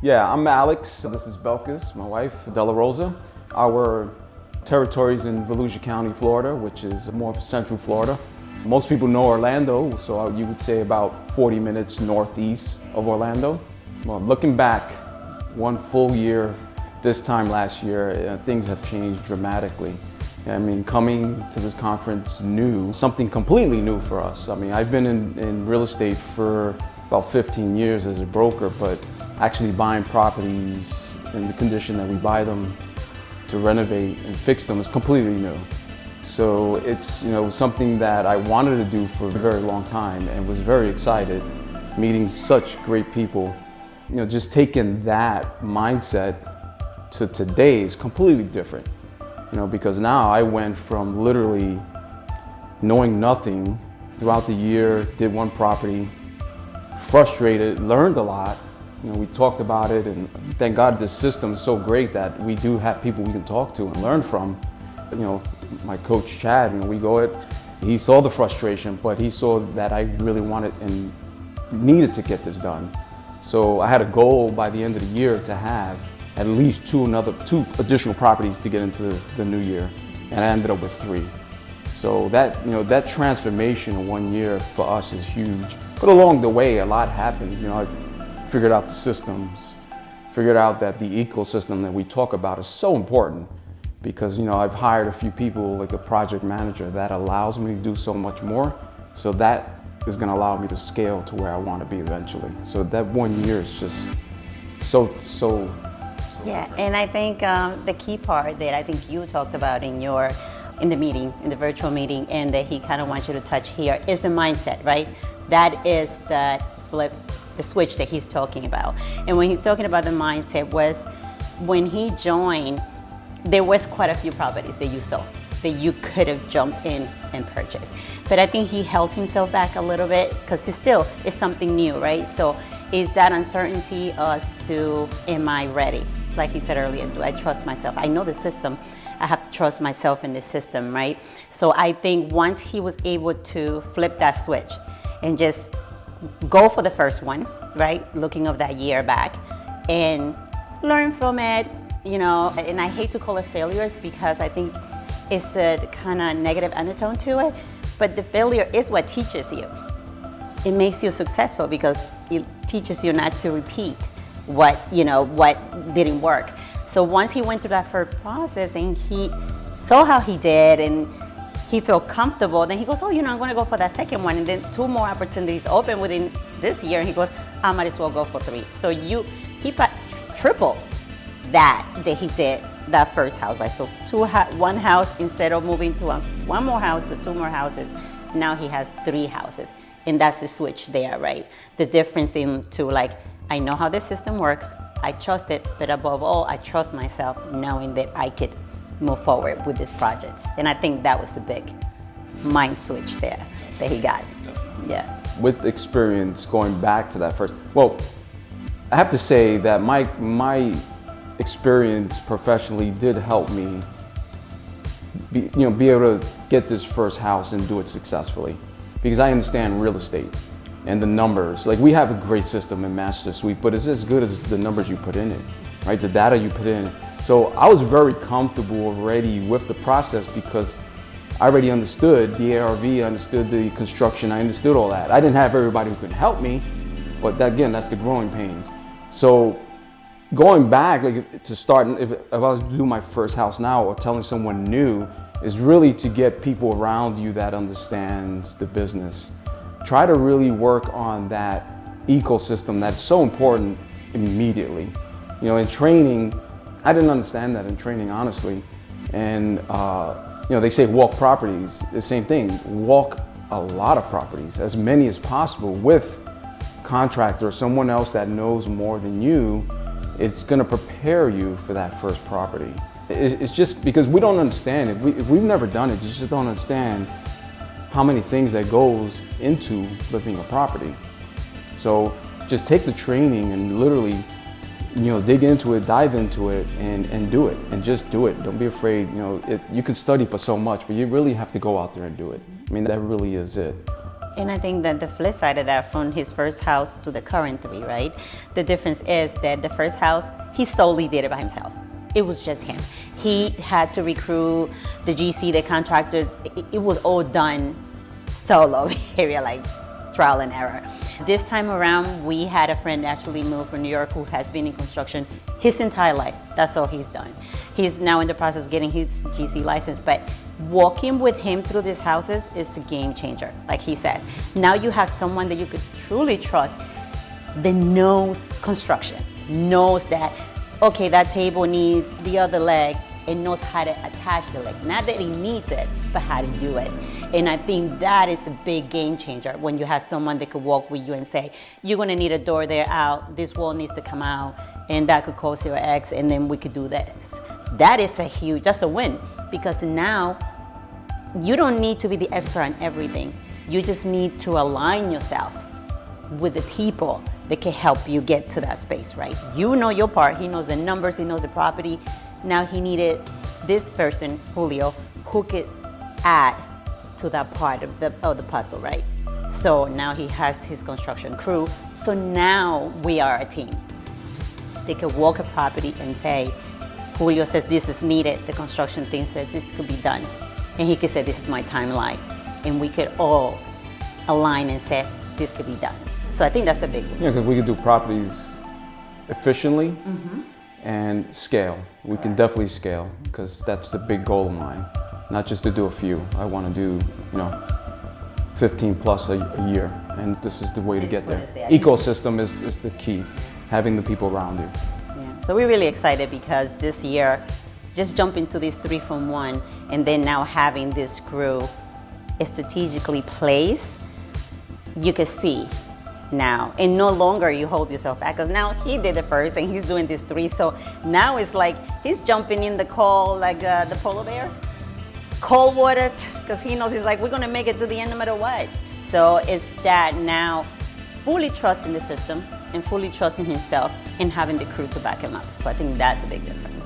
Yeah, I'm Alex. This is Belkis, my wife, DeLaRosa. Our territory's in Volusia County, Florida, which is more central Florida. Most people know Orlando, so you would say about 40 minutes northeast of Orlando. Well, looking back, one full year, this time last year, things have changed dramatically. I mean, coming to this conference new, something completely new for us. I mean, I've been in real estate for about 15 years as a broker, but actually buying properties in the condition that we buy them to renovate and fix them is completely new. So it's something that I wanted to do for a very long time and was very excited, meeting such great people. Just taking that mindset to today is completely different. Because now I went from literally knowing nothing throughout the year, did one property, frustrated, learned a lot. We talked about it, and thank God this system is so great that we do have people we can talk to and learn from. My coach Chad, he saw the frustration, but he saw that I really wanted and needed to get this done. So I had a goal by the end of the year to have at least two additional properties to get into the new year, and I ended up with 3. So that transformation in 1 year for us is huge. But along the way, a lot happened. I figured out the systems, figured out that the ecosystem that we talk about is so important, because I've hired a few people, like a project manager, that allows me to do so much more. So that is going to allow me to scale to where I want to be eventually. So that 1 year is just so yeah, and I think the key part that I think you talked about in the meeting, in the virtual meeting, and that he kind of wants you to touch here is the mindset, right? That is the flip, the switch that he's talking about. And when he's talking about the mindset was when he joined, there was quite a few properties that you saw that you could have jumped in and purchased. But I think he held himself back a little bit because it's something new, right? So is that uncertainty as to, am I ready? Like he said earlier, do I trust myself? I know the system. I have to trust myself in the system, right? So I think once he was able to flip that switch and just go for the first one, right? Looking of that year back and learn from it, and I hate to call it failures because I think it's a kind of negative undertone to it, but the failure is what teaches you. It makes you successful because it teaches you not to repeat what didn't work. So once he went through that first process and he saw how he did and he felt comfortable, then he goes, I'm going to go for that second one. And then 2 more opportunities open within this year. And he goes, I might as well go for 3. So he got triple that he did that first house, right? So one house, instead of moving to one more house to 2 more houses, now he has 3 houses. And that's the switch there, right? The difference into I know how the system works, I trust it, but above all, I trust myself knowing that I could move forward with these projects. And I think that was the big mind switch there that he got. Yeah. With experience going back to that first, I have to say that my experience professionally did help me be able to get this first house and do it successfully, because I understand real estate and the numbers. We have a great system in Master Suite, but it's as good as the numbers you put in it, right? The data you put in. So I was very comfortable already with the process because I already understood the ARV, I understood the construction, I understood all that. I didn't have everybody who could help me, but that's the growing pains. So going back, to start, if I was to do my first house now or telling someone new, is really to get people around you that understands the business. Try to really work on that ecosystem that's so important immediately. In training, I didn't understand that in training, honestly. And they say walk properties, the same thing. Walk a lot of properties, as many as possible, with contractor or someone else that knows more than you. It's going to prepare you for that first property. It's just because we don't understand it. If we've never done it, you just don't understand how many things that goes into flipping a property. So just take the training and literally, dig into it, dive into it, and do it, and just do it. Don't be afraid. You can study for so much, but you really have to go out there and do it. I mean, that really is it. And I think that the flip side of that, from his first house to the current 3, right? The difference is that the first house, he solely did it by himself. It was just him. He had to recruit the GC, the contractors. It was all done solo, area like trial and error. This time around, we had a friend actually move from New York who has been in construction his entire life. That's all he's done. He's now in the process of getting his GC license, but walking with him through these houses is a game changer, like he says. Now you have someone that you could truly trust that knows construction, knows that, okay, that table needs the other leg, and knows how to attach the leg. Not that he needs it, but how to do it. And I think that is a big game changer when you have someone that could walk with you and say, you're gonna need a door there out, this wall needs to come out, and that could cost you X, and then we could do this. That is that's a win, because now you don't need to be the expert on everything. You just need to align yourself with the people that can help you get to that space, right? You know your part, he knows the numbers, he knows the property. Now he needed this person, Julio, who could add to that part of the puzzle, right? So now he has his construction crew. So now we are a team. They could walk a property and say, Julio says this is needed, the construction team says this could be done. And he could say, this is my timeline. And we could all align and say, this could be done. So I think that's the big one. Yeah, because we could do properties efficiently and scale. We can definitely scale, because that's the big goal of mine. Not just to do a few. I want to do, 15 plus a year. And this is the way to get there. Ecosystem is the key. Having the people around you. Yeah. So we're really excited because this year, just jumping to this 3 from 1, and then now having this crew strategically placed, you can see now, and no longer you hold yourself back, because now he did it first and he's doing this 3. So now it's like he's jumping in the cold, like the polar bears, cold water, because he knows he's like, we're gonna make it to the end no matter what. So it's that now fully trusting the system and fully trusting himself and having the crew to back him up. So I think that's a big difference.